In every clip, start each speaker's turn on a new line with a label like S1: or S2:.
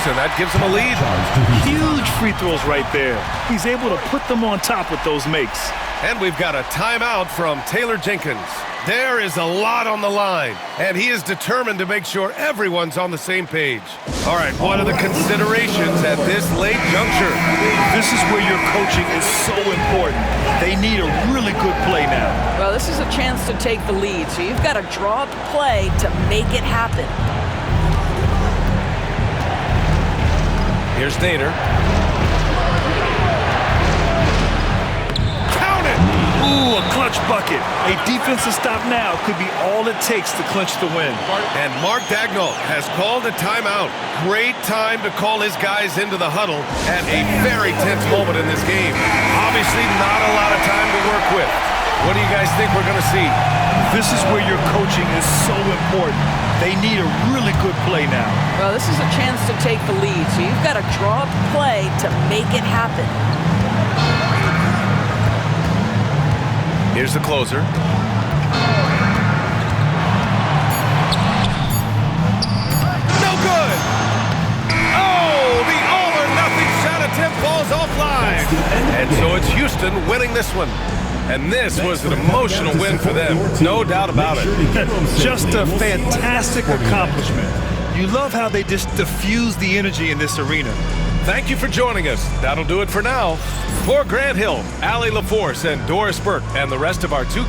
S1: throws, and that gives him a lead.
S2: Huge free throws right there. He's able to put them on top with those makes.
S1: And we've got a timeout from Taylor Jenkins. There is a lot on the line, and he is determined to make sure everyone's on the same page. All right, what are the considerations at this late juncture?
S2: This is where your coaching is so important. They need a really good play now.
S3: Well, this is a chance to take the lead, so you've got to draw up a play to make it happen.
S1: Here's Nader. Count it!
S2: Ooh, a clutch bucket. A defensive stop now could be all it takes to clinch the win.
S1: And Mark Daigneault has called a timeout. Great time to call his guys into the huddle at a very tense moment in this game. Obviously not a lot of time to work with. What do you guys think we're going to see?
S2: This is where your coaching is so important. They need a really good play now.
S3: Well, this is a chance to take the lead, so you've got to draw up a play to make it happen.
S1: Here's the closer. No good! Oh, the all-or-nothing shot attempt falls offline. And so it's Houston winning this one. And this was an emotional win for them, no doubt about it.
S2: Just a fantastic accomplishment. You love how they just diffuse the energy in this arena.
S1: Thank you for joining us. That'll do it for now. For Grant Hill, Allie LaForce, and Doris Burke, and the rest of our two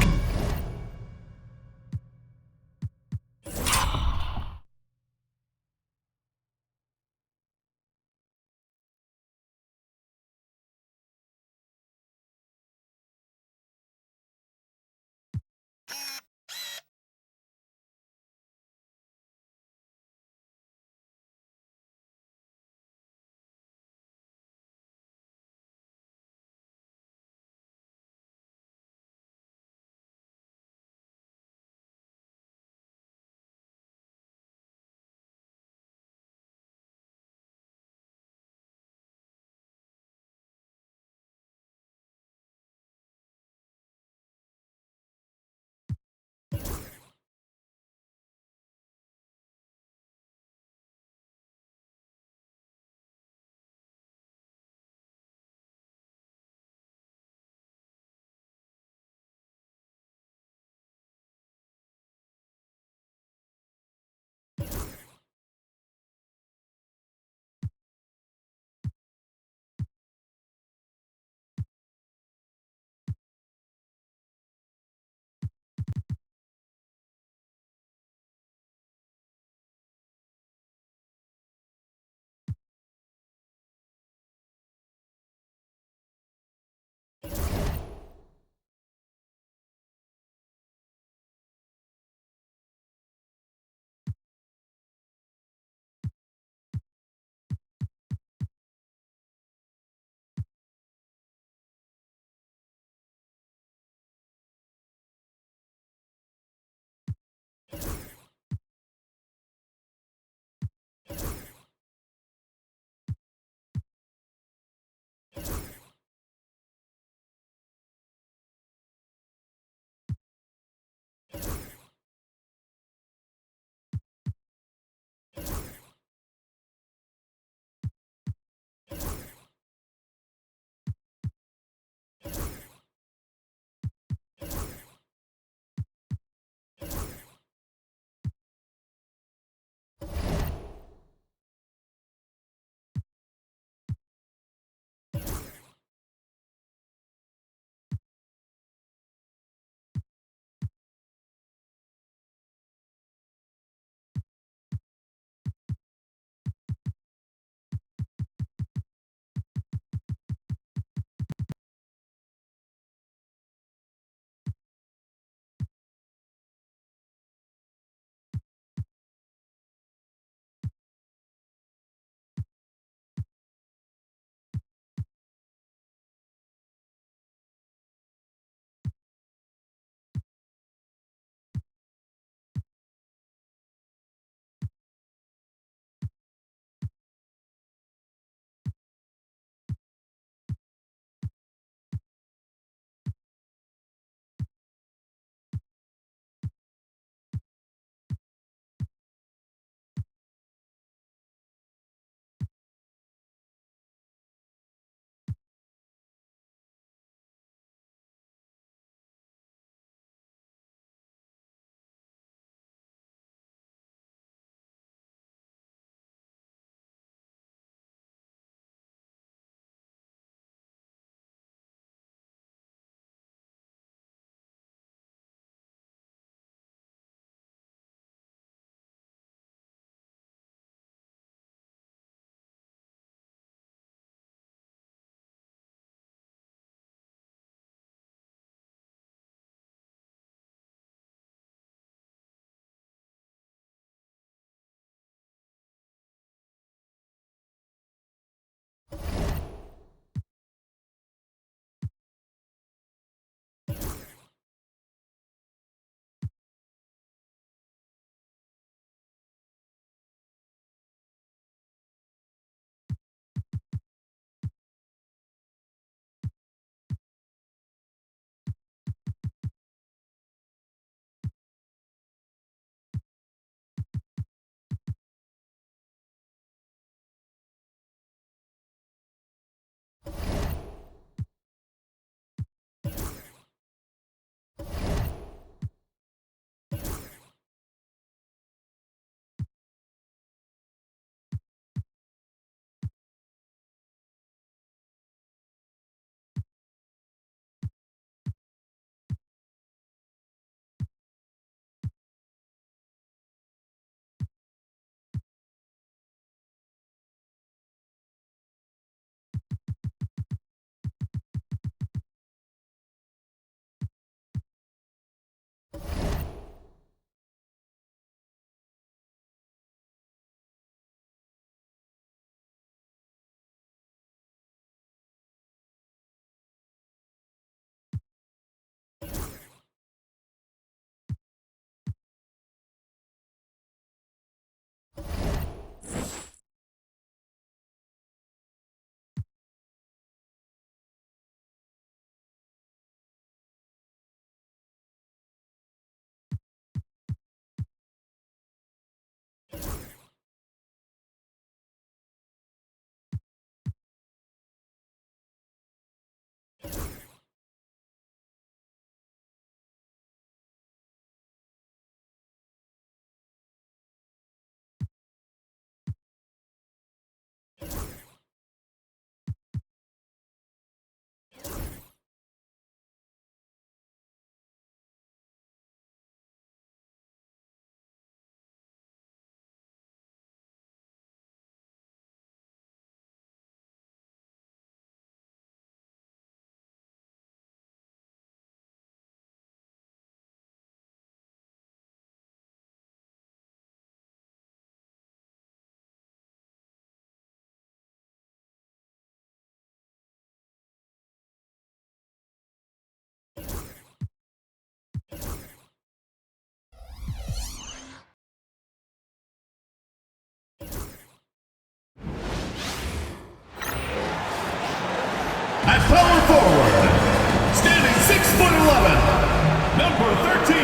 S4: At power forward, standing 6'11", number 13,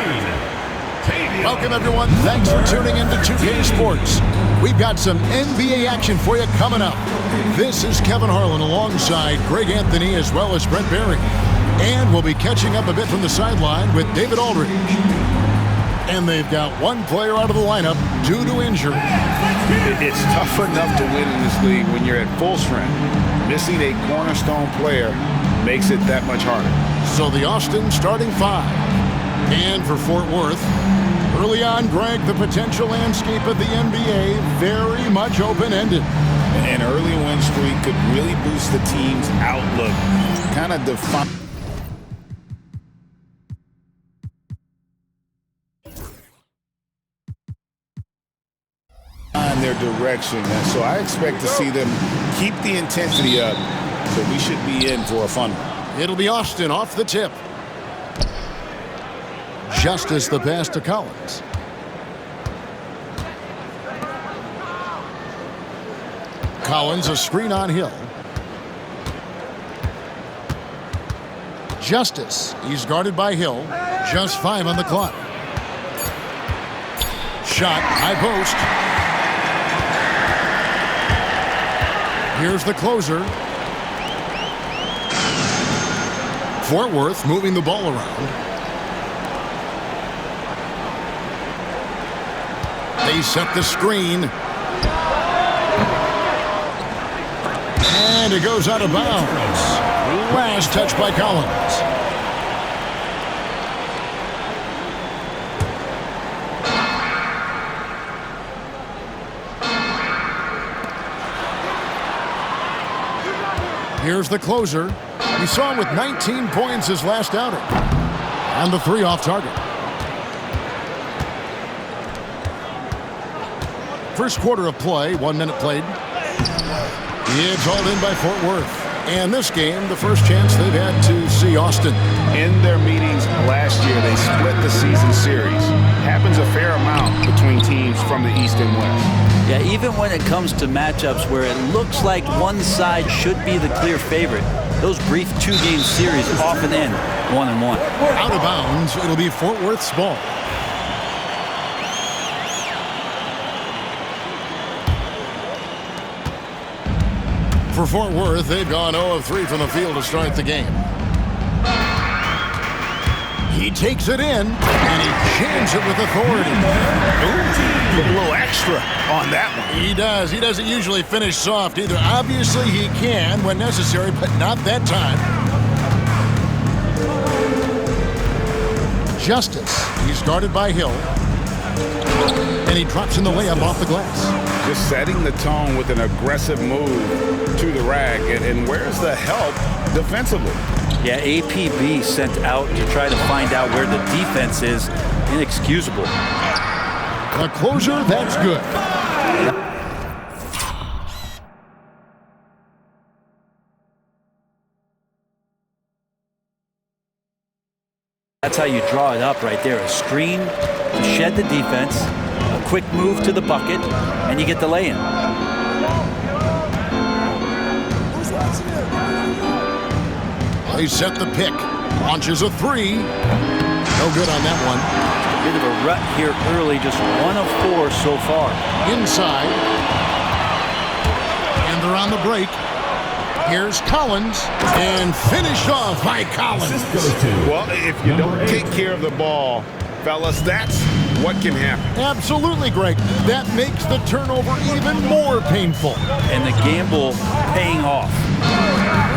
S4: Tavion.
S5: Welcome, everyone. Thanks for tuning in to 2K Sports. We've got some NBA action for you coming up. This is Kevin Harlan alongside Greg Anthony as well as Brent Barry. And we'll be catching up a bit from the sideline with David Aldridge. And they've got one player out of the lineup due to injury.
S6: It's tough enough to win in this league when you're at full strength. Missing a cornerstone player makes it that much harder.
S5: So the Austin starting five. And for Fort Worth, early on, Greg, the potential landscape of the NBA very much open-ended.
S6: An early win streak could really boost the team's outlook. Kind of define their direction. And so I expect to see them keep the intensity up. So we should be in for a fun one.
S5: It'll be Austin off the tip. Justice the pass to Collins. Collins, a screen on Hill. Justice, he's guarded by Hill. Just 5 on the clock. Shot, high post. Here's the closer. Fort Worth moving the ball around. They set the screen. And it goes out of bounds. Last touch by Collins. Here's the closer. We saw him with 19 points his last outing. And the 3 off target. First quarter of play, 1 minute played. It's hauled in by Fort Worth. And this game, the first chance they've had to see Austin.
S6: In their meetings last year, they split the season series. Happens a fair amount between teams from the East and West.
S7: Yeah, even when it comes to matchups where it looks like one side should be the clear favorite, those brief 2-game series often end 1-1.
S5: Out of bounds, it'll be Fort Worth's ball. For Fort Worth, they've gone 0 of 3 from the field to start the game. He takes it in, and he jams it with authority.
S6: Ooh, a little extra on that one.
S5: He does. He doesn't usually finish soft either. Obviously, he can when necessary, but not that time. Justice. He's guarded by Hill. And he drops in the layup off the glass.
S6: Just setting the tone with an aggressive move to the rack. And where's the help defensively?
S7: Yeah, APB sent out to try to find out where the defense is. Inexcusable.
S5: A closer, that's good.
S7: That's how you draw it up right there. A screen to shed the defense, a quick move to the bucket, and you get the lay-in.
S5: They set the pick. Launches a 3. No good on that one.
S7: Bit of a rut here early, just 1 of 4 so far.
S5: Inside. And they're on the break. Here's Collins. And finished off by Collins.
S6: Well, if you don't take care of the ball, fellas, that's what can happen.
S5: Absolutely, Greg. That makes the turnover even more painful.
S7: And the gamble paying off.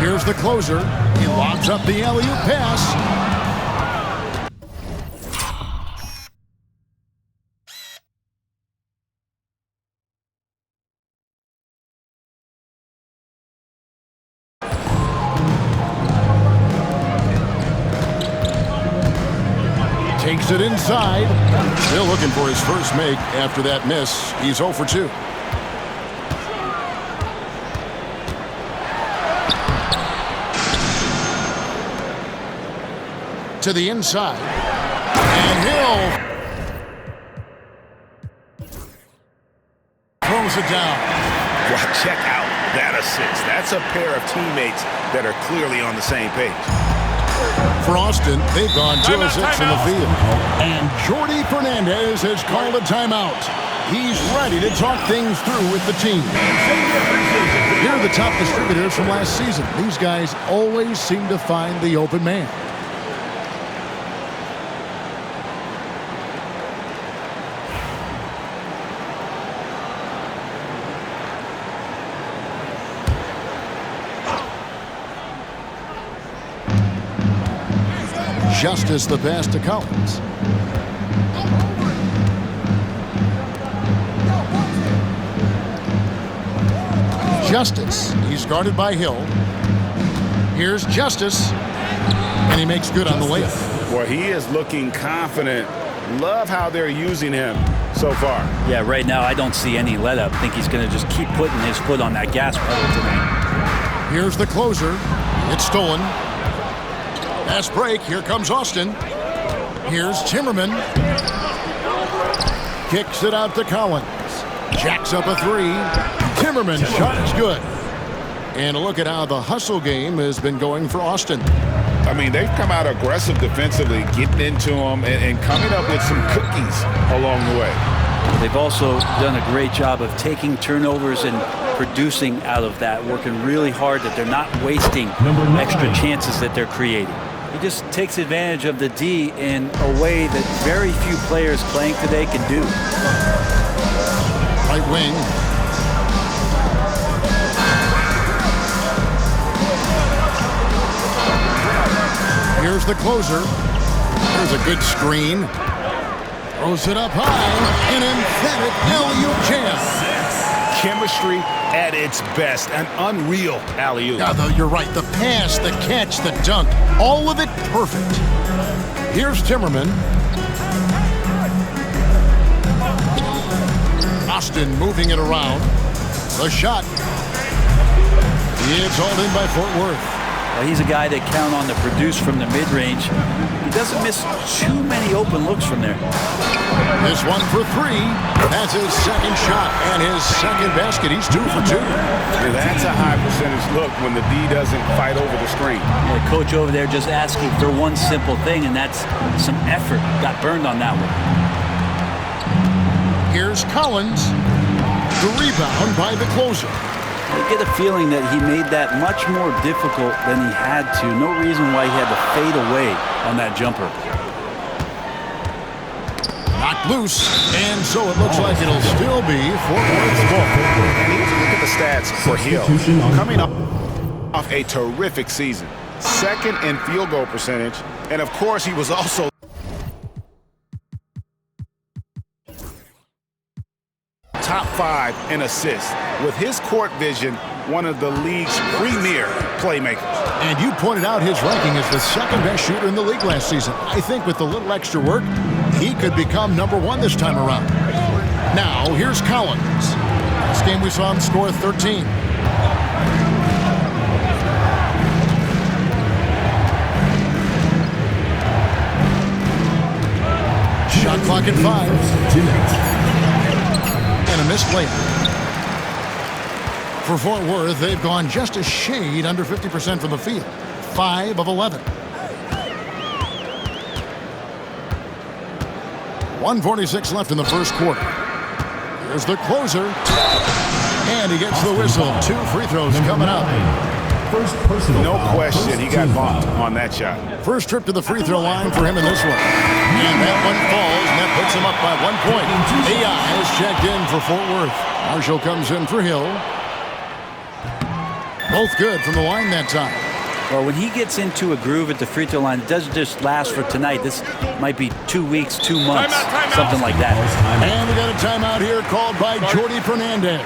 S5: Here's the closer. He lobs up the alley-oop pass. Takes it inside. Still looking for his first make after that miss. He's 0 for 2. To the inside. And Hill throws it down.
S6: Well, check out that assist. That's a pair of teammates that are clearly on the same page.
S5: For Austin, they've gone 2 of 6 in the field. And Jordi Fernandez has called a timeout. He's ready to talk things through with the team. Here are the top distributors from last season. These guys always seem to find the open man. Justice the pass to Collins. Justice. He's guarded by Hill. Here's Justice. And he makes good on the layup.
S6: Boy, he is looking confident. Love how they're using him so far.
S7: Yeah, right now I don't see any let up. I think he's going to just keep putting his foot on that gas pedal tonight.
S5: Here's the closer. It's stolen. Pass break. Here comes Austin. Here's Timmerman. Kicks it out to Collins. Jacks up a 3. Timmerman shot is good. And a look at how the hustle game has been going for Austin.
S6: I mean, they've come out aggressive defensively, getting into them and coming up with some cookies along the way.
S7: They've also done a great job of taking turnovers and producing out of that, working really hard that they're not wasting extra chances that they're creating. He just takes advantage of the D in a way that very few players playing today can do.
S5: Right wing. Here's the closer. There's a good screen. Throws it up high. An emphatic alley-oop jam.
S6: Chemistry at its best. An unreal alley-oop.
S5: Yeah, though, you're right. The pass, the catch, the dunk. All of it perfect. Here's Timmerman. Austin moving it around. The shot. It's hauled in by Fort Worth.
S7: He's a guy that count on to produce from the mid-range. He doesn't miss too many open looks from there.
S5: This one for 3. That's his second shot and his second basket. He's 2 for 2.
S6: That's a high percentage look when the D doesn't fight over the screen.
S7: The coach over there just asking for one simple thing, and that's some effort. Got burned on that one.
S5: Here's Collins. The rebound by the closer.
S7: I get a feeling that he made that much more difficult than he had to. No reason why he had to fade away on that jumper.
S5: Knocked loose, and so it looks like it'll still be Fort Worth's ball.
S6: And here's a look at the stats for Hill. Coming off a terrific season. Second in field goal percentage, and of course he was also top 5 in assists. With his court vision, one of the league's premier playmakers.
S5: And you pointed out his ranking as the second best shooter in the league last season. I think with a little extra work, he could become number 1 this time around. Now, here's Collins. Last game we saw him score 13. Shot clock at 5. And a missed layup. For Fort Worth, they've gone just a shade under 50% from the field. 5 of 11. 1:46 left in the first quarter. Here's the closer. And he gets the whistle. 2 free throws coming up.
S6: No question he got bumped on that shot.
S5: First trip to the free throw line for him in this one. And that one falls, and that puts him up by 1 point. AI has checked in for Fort Worth. Marshall comes in for Hill. Both good from the line that time.
S7: Well, when he gets into a groove at the free throw line, it doesn't just last for tonight. This might be 2 weeks, 2 months, something like that.
S5: And we got a timeout here called by Jordi Fernandez.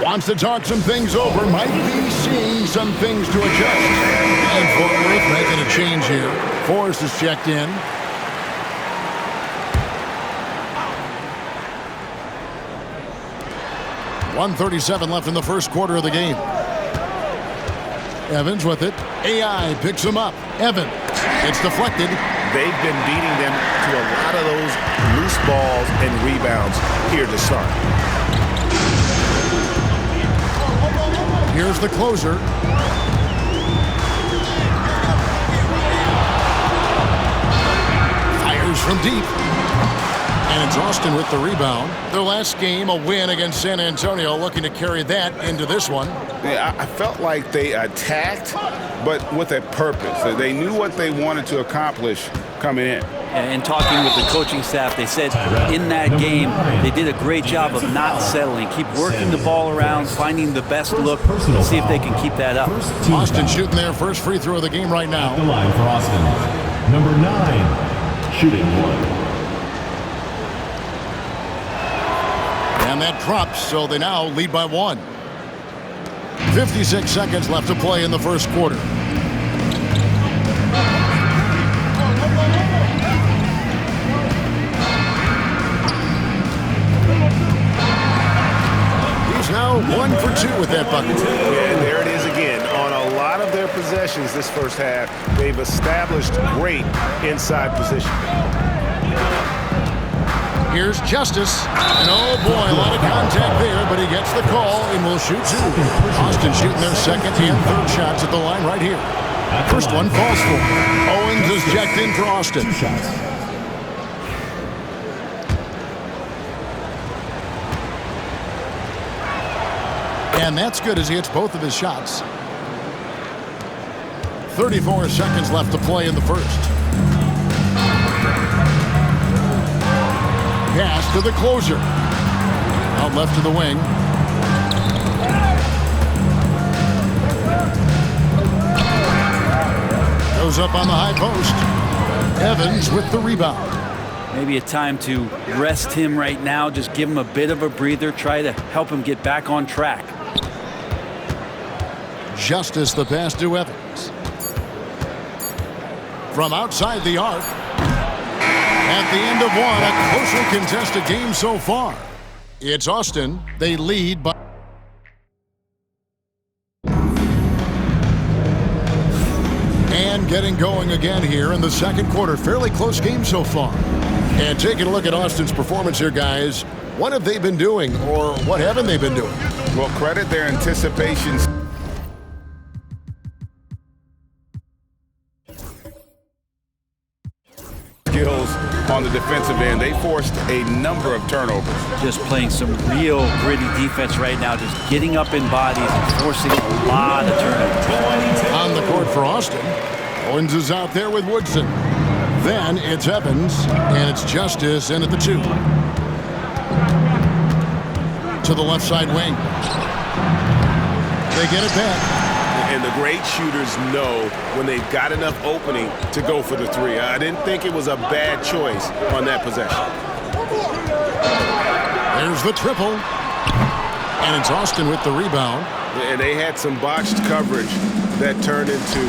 S5: Wants to talk some things over, might be seeing some things to adjust. And Fort Worth making a change here. Forrest is checked in. .137 left in the first quarter of the game. Evans with it. AI picks him up. Evans. It's deflected.
S6: They've been beating them to a lot of those loose balls and rebounds here to start.
S5: Here's the closer. Fires from deep. And it's Austin with the rebound. Their last game, a win against San Antonio, looking to carry that into this one.
S6: Yeah, I felt like they attacked, but with a purpose. They knew what they wanted to accomplish coming in.
S7: And talking with the coaching staff, they said in that game, they did a great job of not settling. Keep working the ball around, finding the best look, and see if they can keep that up.
S5: Austin shooting their first free throw of the game right now.
S4: The line for Austin. Number 9, shooting 1.
S5: And that drops, so they now lead by 1. 56 seconds left to play in the first quarter. He's now 1 for 2 with that bucket.
S6: And there it is again. On a lot of their possessions this first half, they've established great inside position.
S5: Here's Justice. And oh boy, a lot of contact there, but he gets the call and will shoot 2. Austin shooting their second and third shots at the line right here. First one falls for. Owens is checked in for Austin.
S4: 2 shots.
S5: And that's good as he hits both of his shots. 34 seconds left to play in the first. Pass to the closer. Out left to the wing. Goes up on the high post. Evans with the rebound.
S7: Maybe a time to rest him right now, just give him a bit of a breather, try to help him get back on track.
S5: Justice the pass to Evans. From outside the arc. At the end of one, a closely contested game so far. It's Austin. They lead by... And getting going again here in the second quarter. Fairly close game so far. And taking a look at Austin's performance here, guys. What have they been doing, or what haven't they been doing?
S6: Well, credit their anticipations. Skills on the defensive end. They forced a number of turnovers.
S7: Just playing some real gritty defense right now, just getting up in bodies and forcing a lot of turnovers.
S5: On the court for Austin. Owens is out there with Woodson. Then it's Evans, and it's Justice in at the 2. To the left side wing. They get it back.
S6: And the great shooters know when they've got enough opening to go for the 3. I didn't think it was a bad choice on that possession.
S5: There's the triple. And it's Austin with the rebound.
S6: And they had some botched coverage that turned into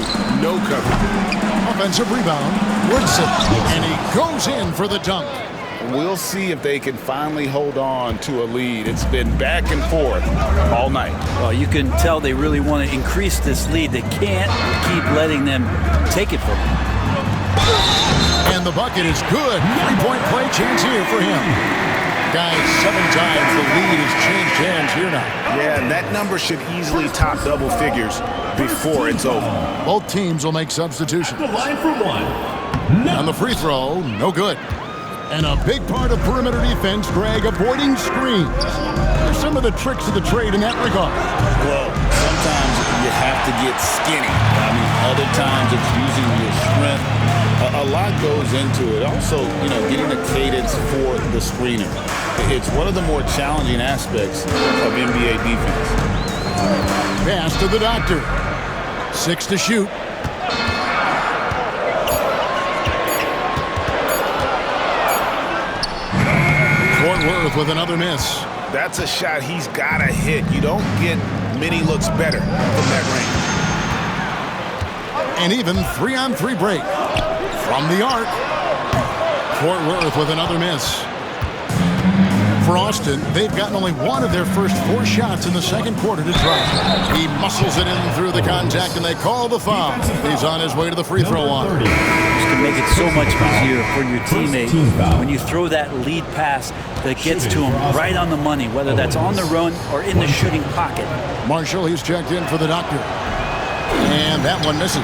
S6: no coverage.
S5: Offensive rebound. Woodson. And he goes in for the dunk.
S6: We'll see if they can finally hold on to a lead. It's been back and forth all night.
S7: Well, you can tell they really want to increase this lead. They can't keep letting them take it from them.
S5: And the bucket is good. 3-point play chance here for him. Guys, 7 times the lead has changed hands here now.
S6: Yeah, and that number should easily top double figures before it's over.
S5: Both teams will make substitutions.
S4: The line for 1.
S5: On the free throw, no good. And a big part of perimeter defense, Greg, avoiding screens. There's some of the tricks of the trade in that regard.
S8: Well, sometimes you have to get skinny. I mean, other times it's using your strength. A lot goes into it. Also, getting a cadence for the screener. It's one of the more challenging aspects of NBA defense.
S5: Pass to the doctor. 6 to shoot. Fort Worth with another miss.
S6: That's a shot he's got to hit. You don't get many looks better from that range.
S5: And even 3-on-3 break. From the arc. Fort Worth with another miss. For Austin, they've gotten only one of their first 4 shots in the second quarter to try. He muscles it in through the contact, and they call the foul. He's on his way to the free throw line.
S7: Just to make it so much easier for your teammate when you throw that lead pass that gets to him right on the money, whether that's on the run or in the shooting pocket.
S5: Marshall, he's checked in for the doctor. And that one misses.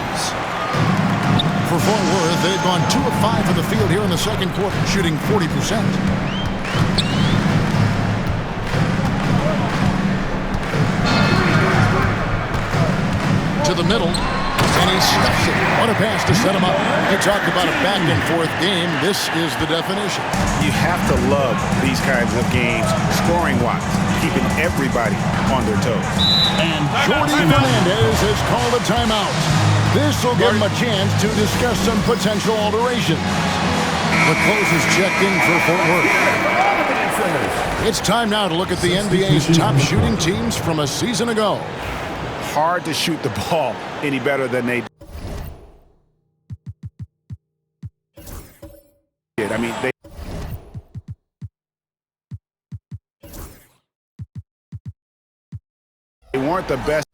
S5: For Fort Worth, they've gone 2 of 5 from the field here in the second quarter, shooting 40%. To the middle, and he stuffs it. What a pass to set him up. You talk about a back-and-forth game. This is the definition.
S6: You have to love these kinds of games, scoring-wise, keeping everybody on their toes.
S5: And Jordi Fernandez has called a timeout. This will give him a chance to discuss some potential alterations. The closer's checked in for Fort Worth. It's time now to look at the NBA's top shooting teams from a season ago.
S6: Hard to shoot the ball any better than they did. I mean, they weren't the best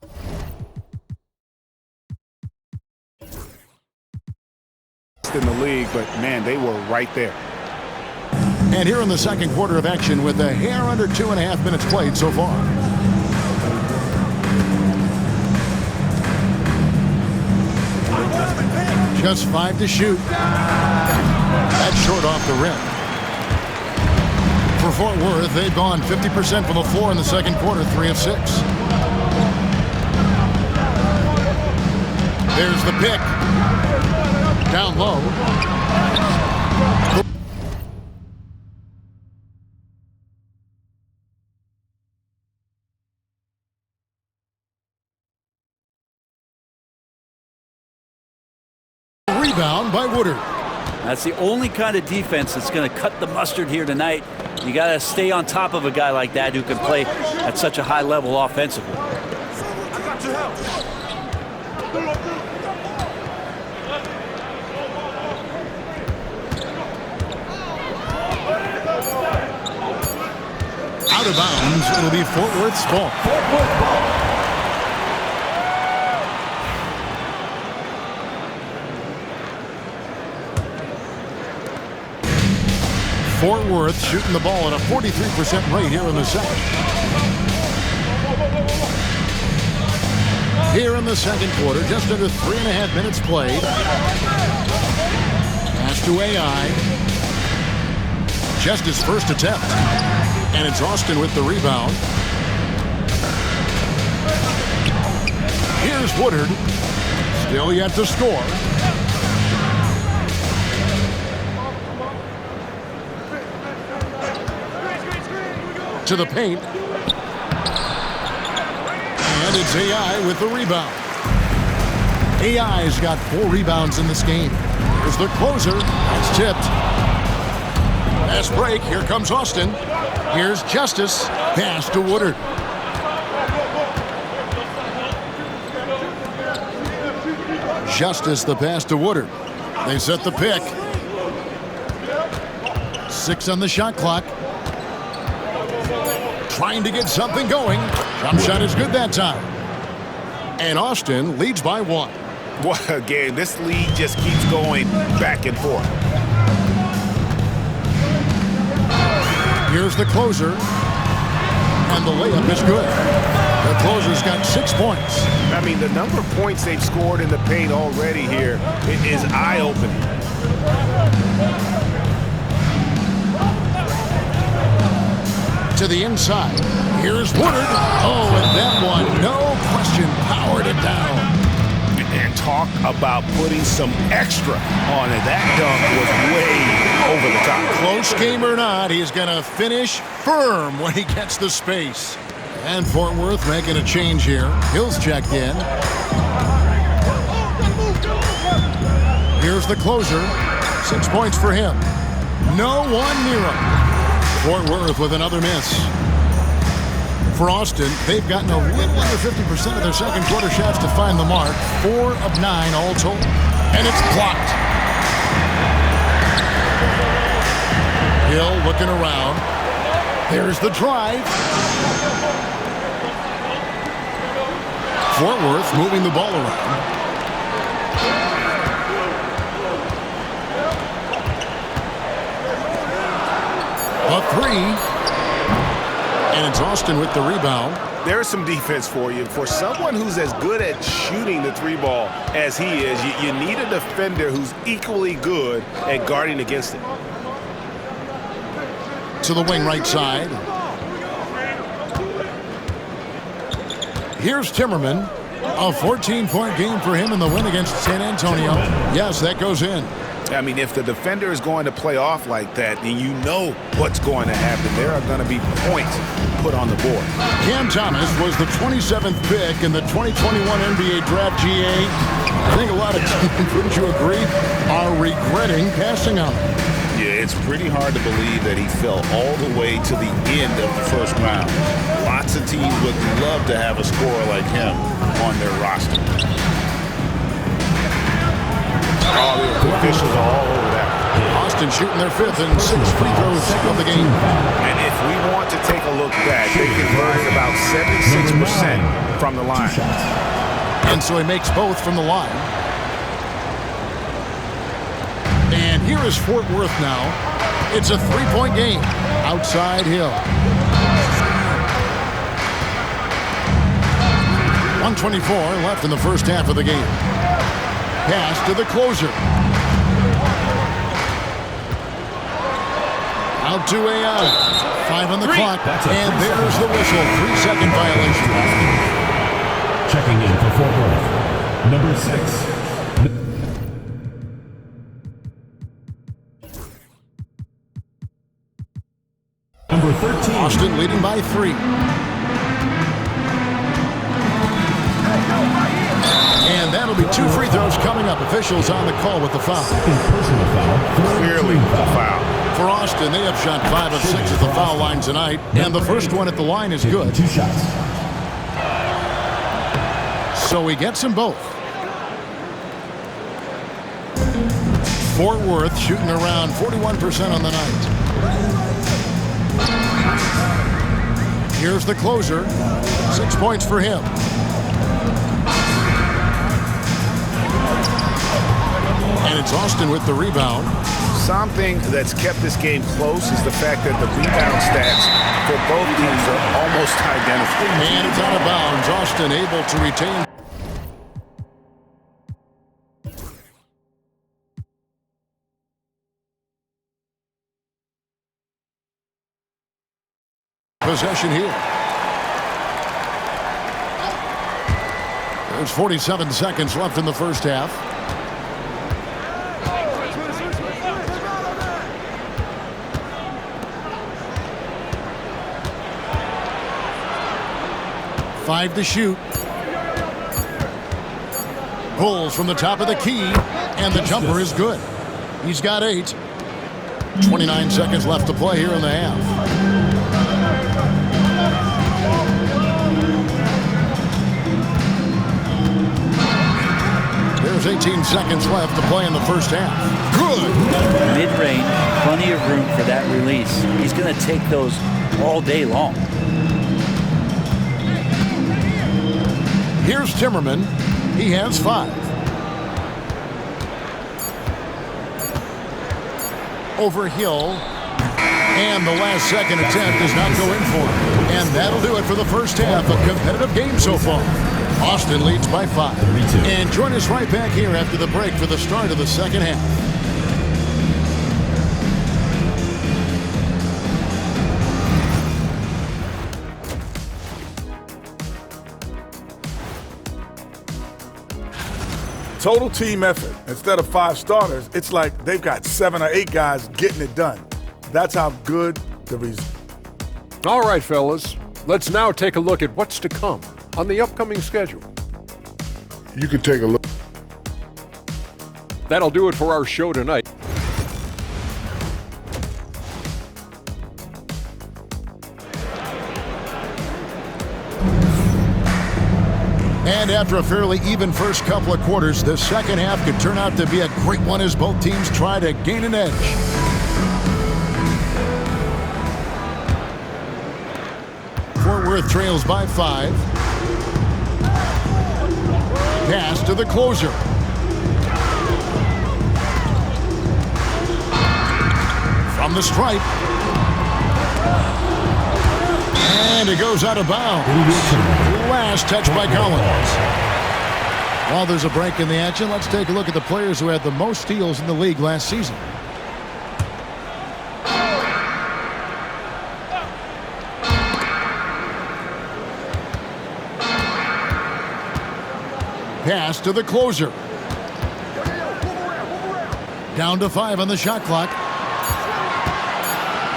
S6: in the league, but man, they were right there.
S5: And here in the second quarter of action with a hair under 2.5 minutes played so far. Just 5 to shoot. That's short off the rim. For Fort Worth, they've gone 50% from the floor in the second quarter, 3 of 6. There's the pick. Down low. Rebound by Woodard.
S7: That's the only kind of defense that's going to cut the mustard here tonight. You got to stay on top of a guy like that who can play at such a high level offensively.
S5: Out of bounds, it'll be Fort Worth's ball. Fort Worth shooting the ball at a 43% rate here in the second. Here in the second quarter, just under 3.5 minutes played. Pass to AI. Just his first attempt. And it's Austin with the rebound. Here's Woodard. Still yet to score. To the paint. And it's AI with the rebound. AI's got 4 rebounds in this game. Here's the closer. It's tipped. Pass break. Here comes Austin. Here's Justice. Pass to Woodard. Justice the pass to Woodard. They set the pick. 6 on the shot clock. Trying to get something going. Jump shot is good that time. And Austin leads by 1.
S6: What a game. This lead just keeps going back and forth.
S5: Here's the closer. And the layup is good. The closer's got 6 points.
S6: I mean, the number of points they've scored in the paint already here, it is eye-opening.
S5: To the inside. Here's Woodard. Oh, and that one, no question, powered it down.
S6: And talk about putting some extra on it. That dunk was way over the top.
S5: Close game or not, he's going to finish firm when he gets the space. And Fort Worth making a change here. Hill's checked in. Here's the closer. 6 points for him. No one near him. Fort Worth with another miss. For Austin, they've gotten a little under 50% of their second quarter shots to find the mark. 4 of 9 all told. And it's blocked. Hill looking around. There's the drive. Fort Worth moving the ball around. A three. And it's Austin with the rebound.
S6: There's some defense for you. For someone who's as good at shooting the three ball as he is, you need a defender who's equally good at guarding against it.
S5: To the wing right side. Here's Timmerman. A 14-point game for him in the win against San Antonio. Yes, that goes in.
S6: I mean, if the defender is going to play off like that, then you know what's going to happen. There are going to be points put on the board.
S5: Cam Thomas was the 27th pick in the 2021 NBA Draft GA. I think a lot of teams, wouldn't you agree, are regretting passing on him.
S8: Yeah, it's pretty hard to believe that he fell all the way to the end of the first round. Lots of teams would love to have a scorer like him on their roster.
S6: Oh, the officials are all over that.
S5: Austin shooting their fifth and 6 free throws of the game.
S6: And if we want to take a look back, they converted about 76% from the line.
S5: And so he makes both from the line. And here is Fort Worth now. It's a 3-point game. Outside Hill. 1:24 left in the first half of the game. Pass to the closer. Out to AI. 5 on the clock. And there's the whistle. 3-second violation.
S4: Checking in for Fort Worth, number 6. Number 13.
S5: Austin leading by 3. And that'll be 2 free throws coming up. Officials on the call with the foul.
S4: Second personal foul.
S6: Clearly a foul.
S5: For Austin, they have shot 5 of 6 at the foul line tonight. And the first one at the line is good.
S4: 2 shots.
S5: So he gets them both. Fort Worth shooting around 41% on the night. Here's the closer. 6 points for him. And it's Austin with the rebound.
S6: Something that's kept this game close is the fact that the rebound stats for both teams are almost identical.
S5: And it's out of bounds. Austin able to retain possession here. There's 47 seconds left in the first half. Five to shoot. Pulls from the top of the key, and the jumper is good. He's got 8. 29 seconds left to play here in the half. There's 18 seconds left to play in the first half. Good.
S7: Mid-range, plenty of room for that release. He's going to take those all day long.
S5: Here's Timmerman. He has 5. Over Hill. And the last second attempt does not go in for him. And that'll do it for the first half. A competitive game so far. Austin leads by 5.
S4: 32.
S5: And join us right back here after the break for the start of the second half.
S9: Total team effort. Instead of 5 starters, it's like they've got 7 or 8 guys getting it done. That's how good the result.
S10: All right, fellas. Let's now take a look at what's to come on the upcoming schedule.
S9: You can take a look.
S10: That'll do it for our show tonight.
S5: And after a fairly even first couple of quarters, the second half could turn out to be a great one as both teams try to gain an edge. Perth trails by 5. Pass to the closer. From the stripe. And it goes out of bounds. Last touch by Collins. While there's a break in the action, let's take a look at the players who had the most steals in the league last season. Pass to the closer. Down to 5 on the shot clock.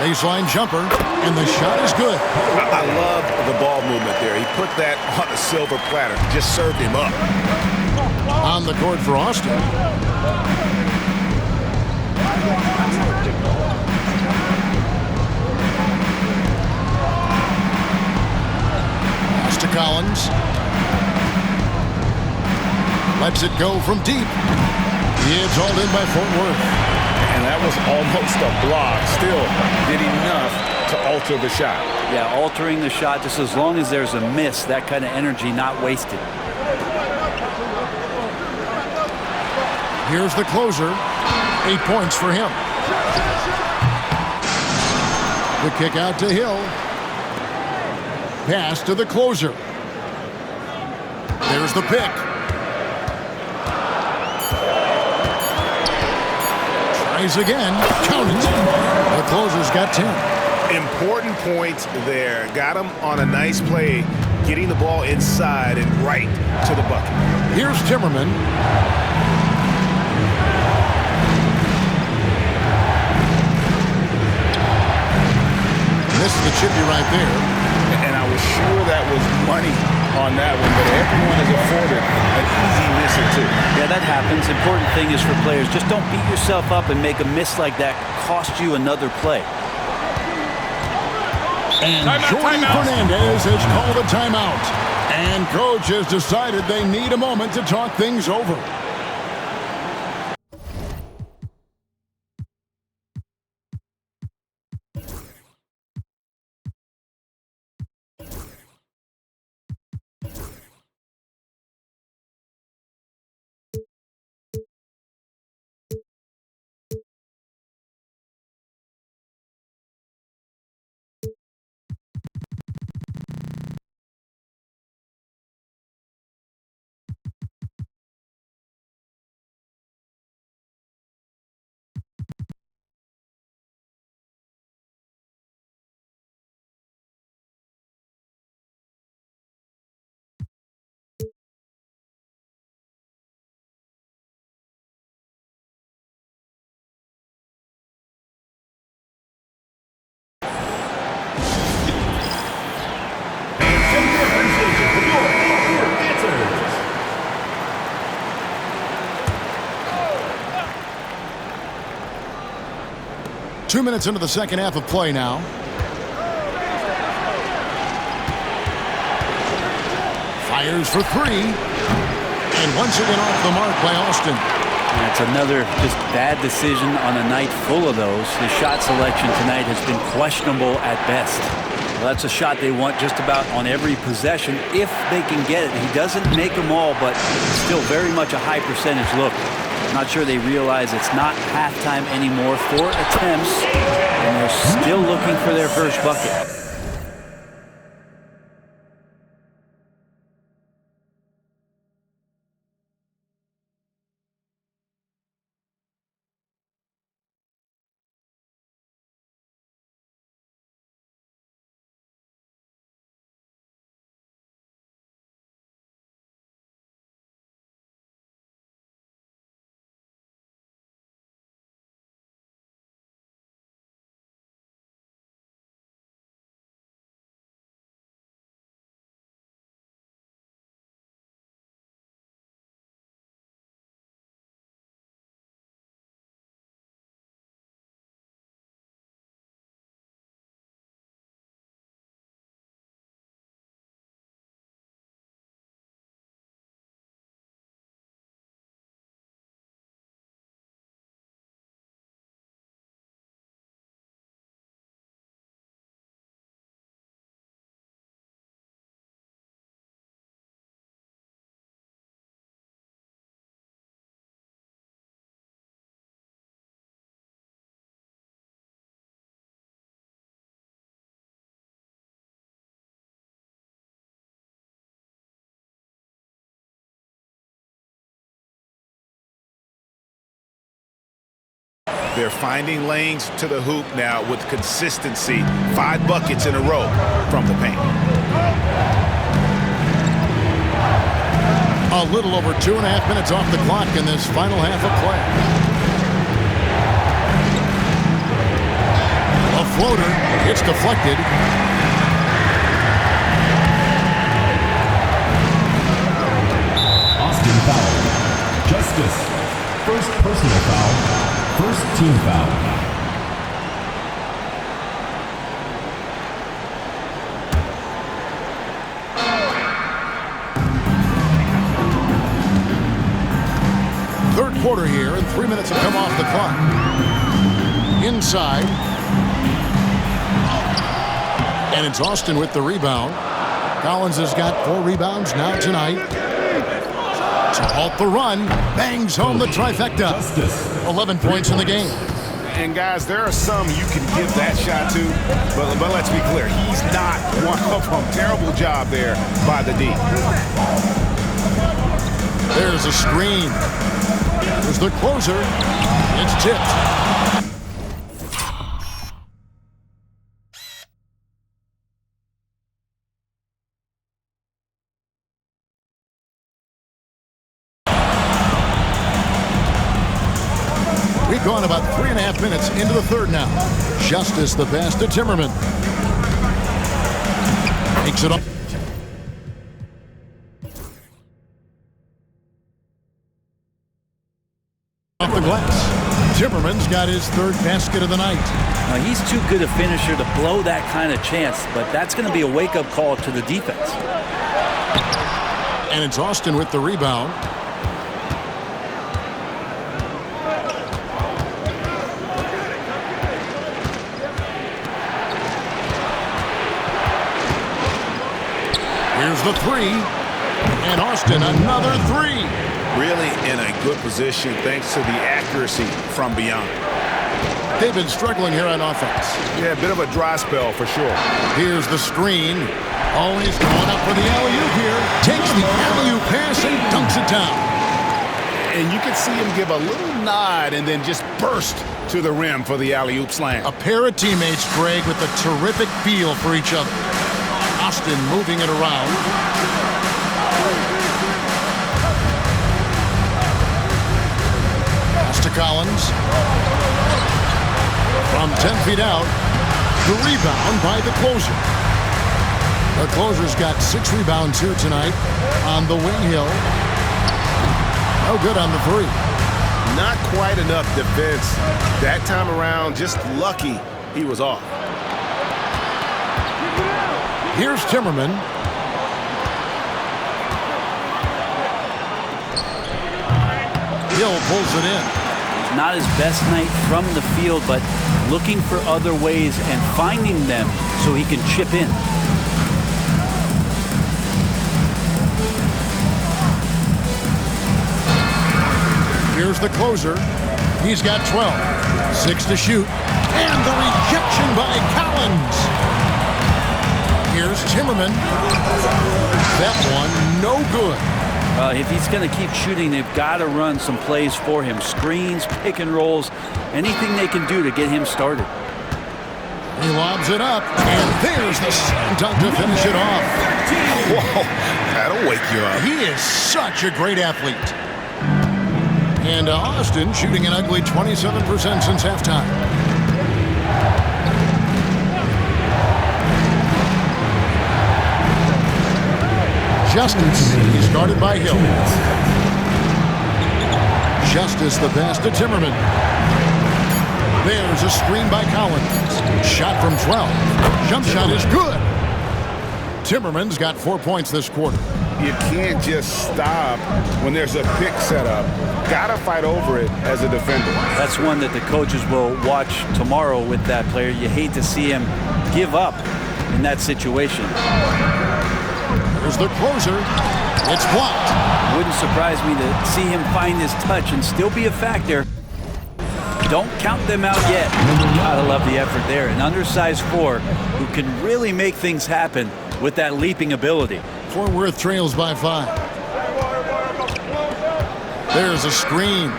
S5: Baseline jumper, and the shot is good.
S6: I love the ball movement there. He put that on a silver platter. Just served him up.
S5: On the court for Austin. Pass to Collins. Lets it go from deep. It's hauled in by Fort Worth.
S8: And that was almost a block. Still did enough to alter the shot.
S7: Yeah, altering the shot just as long as there's a miss, that kind of energy not wasted.
S5: Here's the closer. 8 points for him. The kick out to Hill. Pass to the closer. There's the pick. Tries again. Count it. The closer's got 10.
S6: Important points there. Got him on a nice play, getting the ball inside and right to the bucket.
S5: Here's Timmerman. Misses the chippy right there.
S8: And I was sure that was money on that one, but everyone is afforded an easy misser too.
S7: Yeah, that happens. Important thing is for players, just don't beat yourself up and make a miss like that cost you another play.
S5: And Jordy Fernandez has called a timeout. And coach has decided they need a moment to talk things over. Two minutes into the second half of play now. Fires for 3. And once again off the mark by Austin.
S7: That's another just bad decision on a night full of those. His shot selection tonight has been questionable at best. Well, that's a shot they want just about on every possession if they can get it. He doesn't make them all, but still very much a high percentage look. I'm not sure they realize it's not halftime anymore. 4 attempts, and they're still looking for their first bucket.
S6: They're finding lanes to the hoop now with consistency. 5 buckets in a row from the paint.
S5: A little over 2.5 minutes off the clock in this final half of play. A floater. It's deflected.
S4: Austin foul. Justice. First personal foul. First team foul.
S5: Third quarter here, and 3 minutes have come off the clock. Inside. And it's Austin with the rebound. Collins has got 4 rebounds now tonight. To halt the run, bangs home the trifecta. 11 points in the game.
S6: And guys, there are some you can give that shot to, but let's be clear, he's not one of them. Terrible job there by the D.
S5: There's a screen. There's the closer. It's tipped. We've gone about 3.5 minutes into the third now. Justice the pass to Timmerman. Takes it up. Off the glass. Timmerman's got his third basket of the night.
S7: Now, he's too good a finisher to blow that kind of chance, but that's going to be a wake-up call to the defense.
S5: And it's Austin with the rebound. Here's the three. And Austin, another three.
S6: Really in a good position thanks to the accuracy from beyond.
S5: They've been struggling here on offense.
S6: Yeah, a bit of a dry spell for sure.
S5: Here's the screen. Oh, he's going up for the alley-oop here. Takes the alley-oop pass and dunks it down.
S6: And you can see him give a little nod and then just burst to the rim for the alley-oop slam.
S5: A pair of teammates, Greg, with a terrific feel for each other. Austin moving it around. Pass to Collins. From 10 feet out, the rebound by the closer. The closer's got 6 rebounds here tonight on the wing hill. No good on the three.
S6: Not quite enough defense. That time around, just lucky he was off.
S5: Here's Timmerman. Hill pulls it in.
S7: Not his best night from the field, but looking for other ways and finding them so he can chip in.
S5: Here's the closer. He's got 12. 6 to shoot. And the rejection by Collins. Here's Timmerman. That one, no good.
S7: If he's going to keep shooting, they've got to run some plays for him. Screens, pick and rolls, anything they can do to get him started.
S5: He lobs it up, and there's the slam dunk to finish it off.
S6: Whoa, that'll wake you up.
S5: He is such a great athlete. And Austin shooting an ugly 27% since halftime. Justice, he started by Hill. Justice the pass to Timmerman. There's a screen by Collins. Shot from 12. Jump shot is good. Timmerman's got 4 points this quarter.
S6: You can't just stop when there's a pick set up. Gotta fight over it as a defender.
S7: That's one that the coaches will watch tomorrow with that player. You hate to see him give up in that situation.
S5: There's the closer. It's blocked.
S7: Wouldn't surprise me to see him find his touch and still be a factor. Don't count them out yet. Gotta love the effort there. An undersized 4 who can really make things happen with that leaping ability.
S5: Fort Worth trails by 5. There's a screen.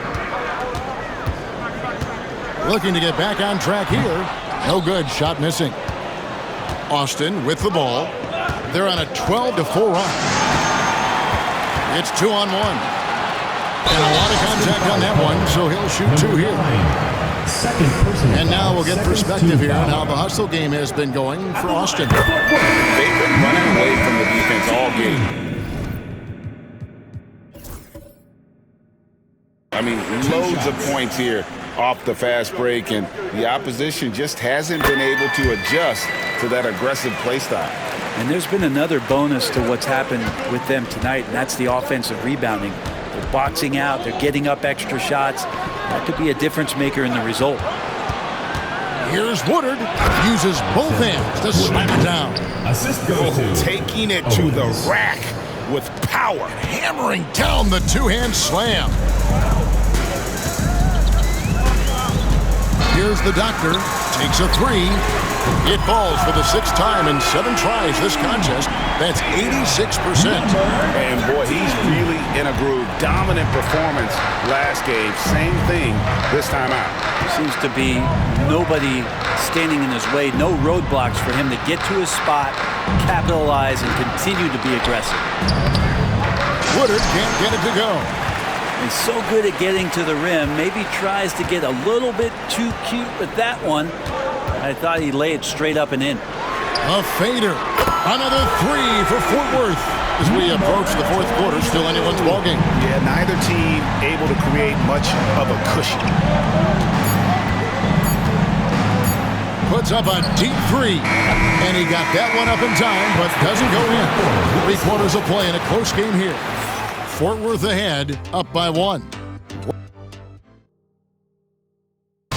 S5: Looking to get back on track here. No good. Shot missing. Austin with the ball. They're on a 12-4 run. It's 2-on-1. And a lot of contact on that one, so he'll shoot 2 here. And now we'll get perspective here on how the hustle game has been going for Austin.
S8: They've been running away from the defense all game. I mean, loads of points here off the fast break, and the opposition just hasn't been able to adjust to that aggressive play style.
S7: And there's been another bonus to what's happened with them tonight, and that's the offensive rebounding. They're boxing out, they're getting up extra shots. That could be a difference maker in the result.
S5: Here's Woodard. Uses both hands to slam it down.
S4: Assist goes to
S6: taking it to the rack with power.
S5: Hammering down the two-hand slam. Here's the doctor. Takes a 3. It falls for the 6th time in 7 tries this contest. That's 86%.
S6: And boy, he's really in a groove. Dominant performance last game. Same thing this time out.
S7: Seems to be nobody standing in his way. No roadblocks for him to get to his spot, capitalize, and continue to be aggressive.
S5: Woodard can't get it to go.
S7: He's so good at getting to the rim. Maybe tries to get a little bit too cute with that one. I thought he'd lay it straight up and in.
S5: A fader. Another 3 for Fort Worth. As we approach the 4th quarter, still anyone's ballgame.
S6: Yeah, neither team able to create much of a cushion.
S5: Puts up a deep 3. And he got that one up in time, but doesn't go in. 3 quarters of play in a close game here. Fort Worth ahead, up by 1.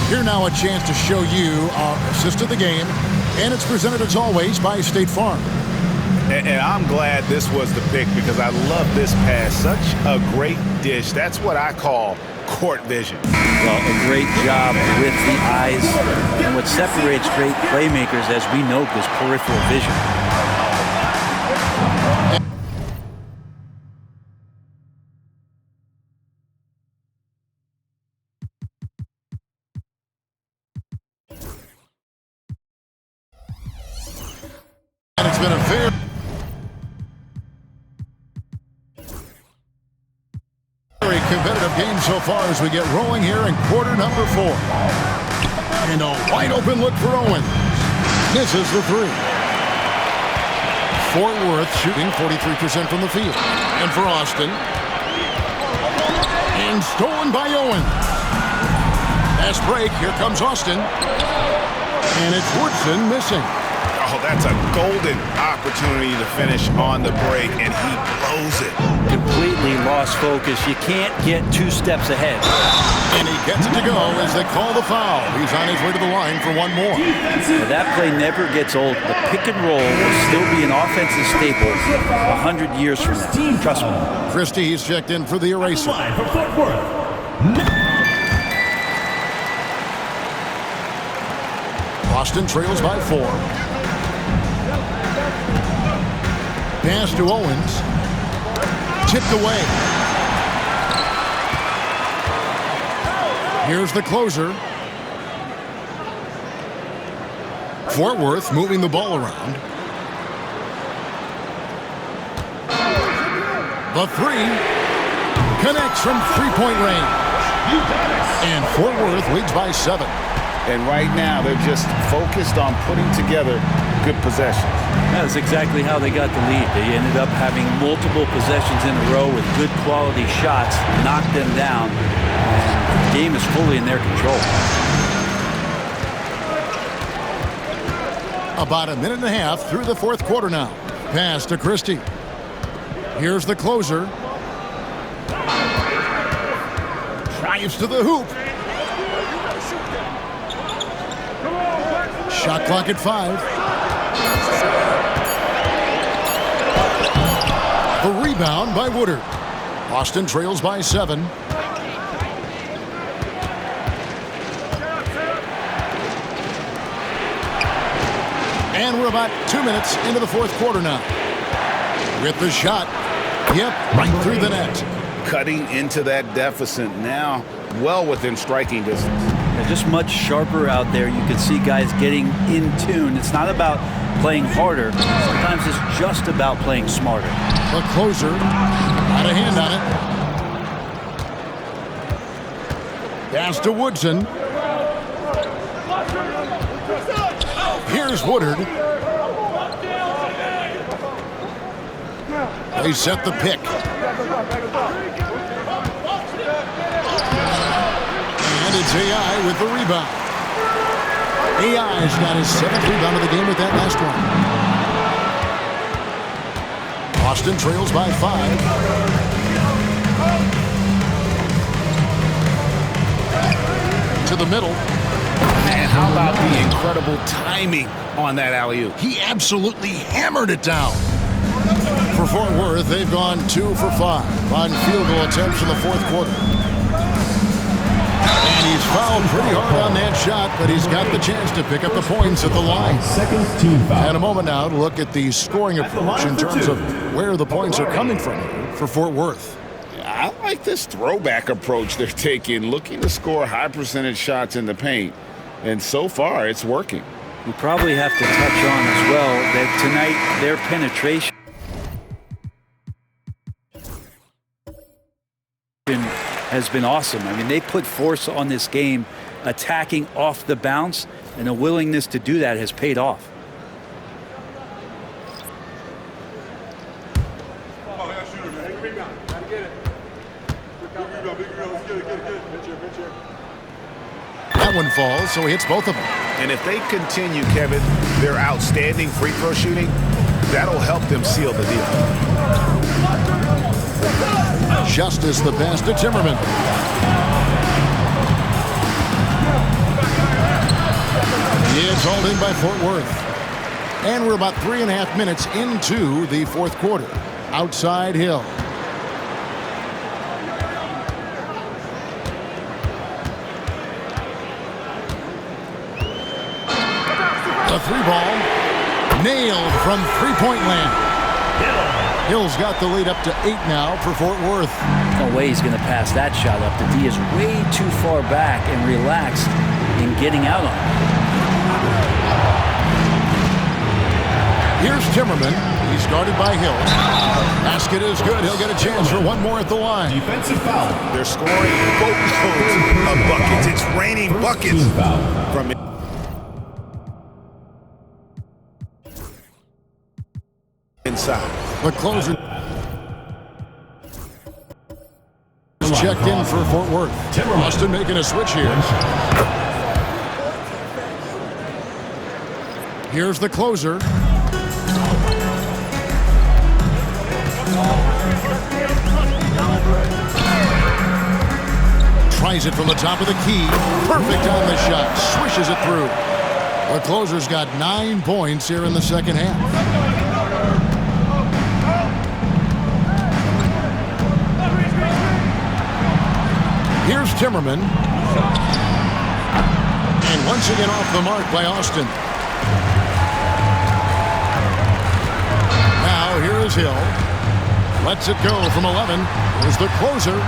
S5: Here now a chance to show you our assist of the game, and it's presented as always by State Farm.
S6: And I'm glad this was the pick because I love this pass. Such a great dish. That's what I call court vision.
S7: Well, a great job with the eyes. And what separates great playmakers, as we know, is peripheral vision.
S5: And it's been a very competitive game so far as we get rolling here in quarter number 4. And a wide open look for Owens. Misses the 3. Fort Worth shooting 43% from the field. And for Austin. And stolen by Owens. Fast break. Here comes Austin. And it's Woodson missing.
S6: Oh, that's a golden opportunity to finish on the break, and he blows it.
S7: Completely lost focus. You can't get 2 steps ahead.
S5: And he gets it to go as they call the foul. He's on his way to the line for 1 more.
S7: But that play never gets old. The pick and roll will still be an offensive staple 100 years from now. Trust me.
S5: Christie, he's checked in for the eraser. Boston trails by 4. Pass to Owens. Tipped away. Here's the closer. Fort Worth moving the ball around. The 3 connects from 3-point range. And Fort Worth leads by 7.
S8: And right now, they're just focused on putting together good possessions.
S7: That's exactly how they got the lead. They ended up having multiple possessions in a row with good quality shots, knocked them down, and the game is fully in their control.
S5: About a minute and a half through the 4th quarter now. Pass to Christie. Here's the closer. Drives to the hoop. Shot clock at 5. The rebound by Woodard. Austin trails by 7. And we're about 2 minutes into the 4th quarter now. With the shot. Yep, right through the net.
S6: Cutting into that deficit now, well within striking distance.
S7: Just much sharper out there. You can see guys getting in tune. It's not about playing harder. Sometimes it's just about playing smarter.
S5: The closer, got a hand on it. Pass to Woodson. Here's Woodard. They set the pick. And it's AI with the rebound. AI's got his 7th rebound of the game with that last one. Austin trails by 5. To the middle.
S6: And how about the incredible timing on that alley-oop?
S5: He absolutely hammered it down. For Fort Worth, they've gone 2 for 5 on field goal attempts in the 4th quarter. And he's fouled pretty hard on that shot, but he's got the chance to pick up the points at the line.
S4: Second team foul.
S5: And a moment now to look at the scoring approach in terms of where the points are coming from for Fort Worth.
S8: I like this throwback approach they're taking, looking to score high percentage shots in the paint. And so far, it's working.
S7: We probably have to touch on as well that tonight their penetration has been awesome. I mean, they put force on this game, attacking off the bounce, and a willingness to do that has paid off.
S5: That one falls, so he hits both of them.
S6: And if they continue, Kevin, their outstanding free throw shooting, that'll help them seal the deal.
S5: Justice the pass to Timmerman. It's hauled in by Fort Worth. And we're about 3.5 minutes into the 4th quarter. Outside Hill. The 3-ball. Nailed from three-point land. Hill's got the lead up to 8 now for Fort Worth.
S7: No way he's going to pass that shot up. The D is way too far back and relaxed in getting out on it.
S5: Here's Timmerman. He's guarded by Hill. Basket is good. He'll get a chance for one more at the line.
S4: Defensive foul.
S6: They're scoring boatloads of buckets. It's raining buckets from inside.
S5: The closer checked in for Fort Worth. Austin making a switch here. Here's the closer. Tries it from the top of the key. Perfect on the shot. Swishes it through. The closer's got 9 points here in the second half. Here's Timmerman. And once again off the mark by Austin. Now here is Hill. Lets it go from 11. Here's the closer.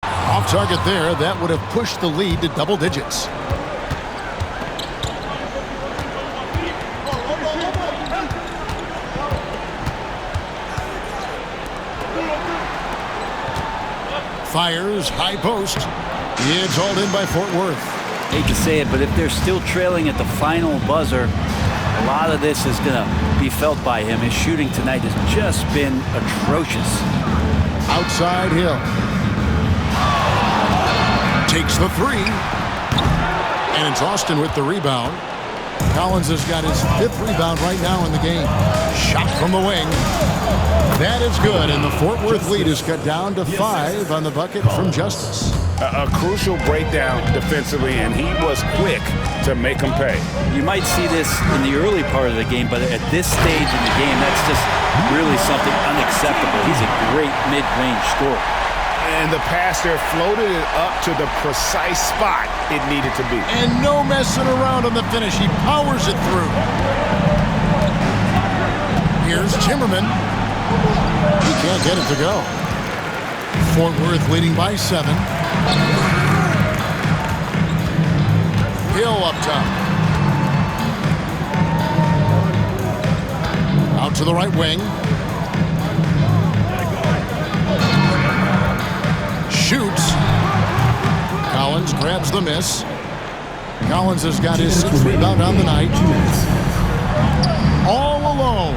S5: Off target there. That would have pushed the lead to double digits. Fires, high post. It's hauled in by Fort Worth.
S7: Hate to say it, but if they're still trailing at the final buzzer, a lot of this is going to be felt by him. His shooting tonight has just been atrocious.
S5: Outside Hill. Takes the 3. And it's Austin with the rebound. Collins has got his 5th rebound right now in the game. Shot from the wing. That is good, and the Fort Worth lead is cut down to 5 on the bucket from Justice.
S6: A crucial breakdown defensively, and he was quick to make them pay.
S7: You might see this in the early part of the game, but at this stage in the game, that's just really something unacceptable. He's a great mid-range scorer.
S6: And the pass there floated it up to the precise spot it needed to be.
S5: And no messing around on the finish. He powers it through. Here's Timmerman. He can't get it to go. Fort Worth leading by 7. Hill up top. Out to the right wing. Shoots. Collins grabs the miss. Collins has got his 6th rebound on the night. All alone.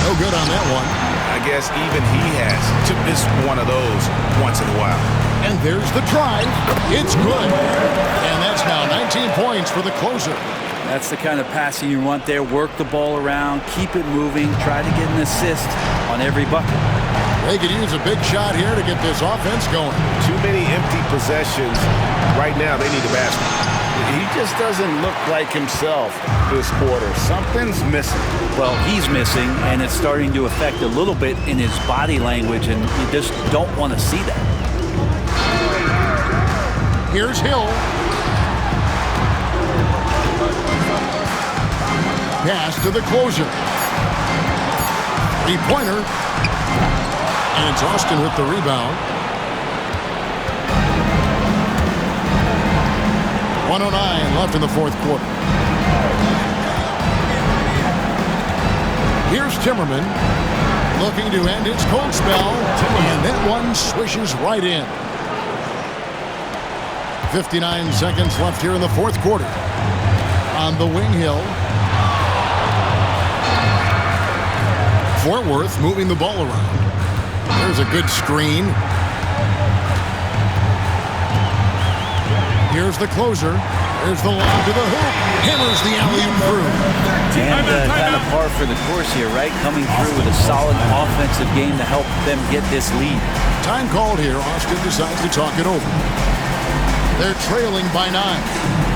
S5: No good on that one.
S6: I guess even he has to miss one of those once in a while.
S5: And there's the drive. It's good. And that's now 19 points for the closer.
S7: That's the kind of passing you want there. Work the ball around, keep it moving, try to get an assist on every bucket.
S5: They could use a big shot here to get this offense going.
S6: Too many empty possessions. Right now, they need a basket.
S8: He just doesn't look like himself this quarter. Something's missing.
S7: Well, he's missing, and it's starting to affect a little bit in his body language, and you just don't want to see that.
S5: Here's Hill. Pass to the closer. 3-pointer. And it's Austin with the rebound. 1:09 left in the 4th quarter. Here's Timmerman looking to end his cold spell. And that one swishes right in. 59 seconds left here in the 4th quarter. On the wing, Hill. Fort Worth moving the ball around. There's a good screen. Here's the closer. There's the lob to the hoop. Hammers the alley-oop through.
S7: And kind of par for the course here, right? Coming through with a solid offensive game to help them get this lead.
S5: Time called here. Austin decides to talk it over. They're trailing by 9.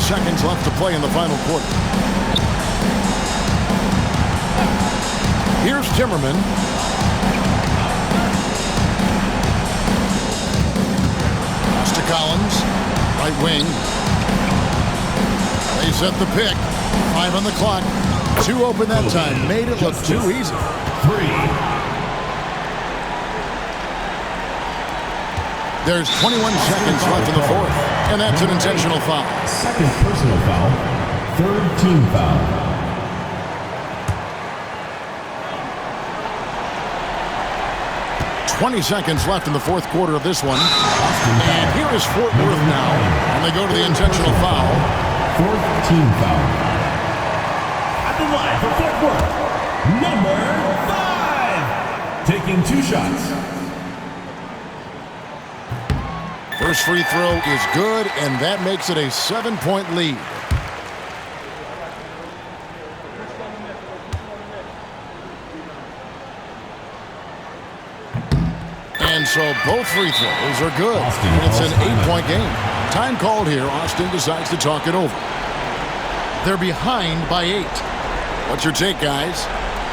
S5: Seconds left to play in the final quarter. Here's Timmerman. Pass to Collins. Right wing. They set the pick. 5 on the clock. 2 open that time. Made it look too easy.
S4: 3.
S5: There's 21 seconds left in the 4th, and that's an intentional foul.
S4: 2nd personal foul. 3rd team foul.
S5: .20 seconds left in the 4th quarter of this one. And here is Fort Worth now, and they go to the intentional foul.
S4: 4th team foul. At the line for Fort Worth, number 5. Taking 2 shots.
S5: First free throw is good, and that makes it a 7-point lead. And so both free throws are good. And it's an 8-point game. Time called here. Austin decides to talk it over. They're behind by 8. What's your take, guys?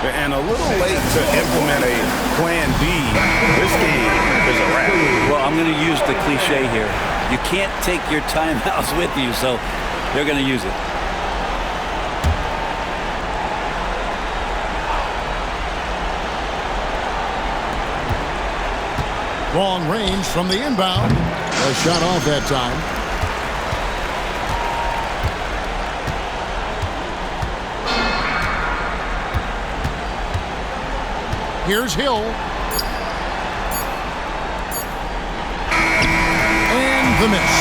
S6: And a little late to implement a plan B. This game is a wrap.
S7: Well, I'm going to use the cliche here. You can't take your timeouts with you, so they're going to use it.
S5: Long range from the inbound. A shot off that time. Here's Hill. And the miss.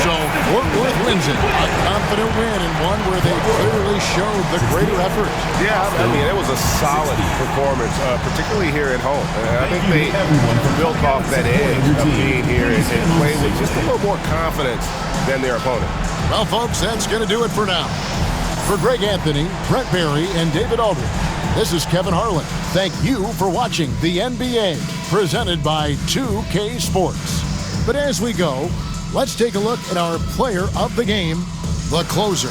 S5: So Fort Worth wins it. A confident win and one where they clearly showed the greater effort.
S6: Yeah, I mean, it was a solid performance, particularly here at home. I think they built off that edge of being here and playing with just a little more confidence than their opponent.
S5: Well, folks, that's going to do it for now. For Greg Anthony, Brent Barry, and David Aldridge, this is Kevin Harlan. Thank you for watching the NBA, presented by 2K Sports. But as we go, let's take a look at our player of the game, the closer.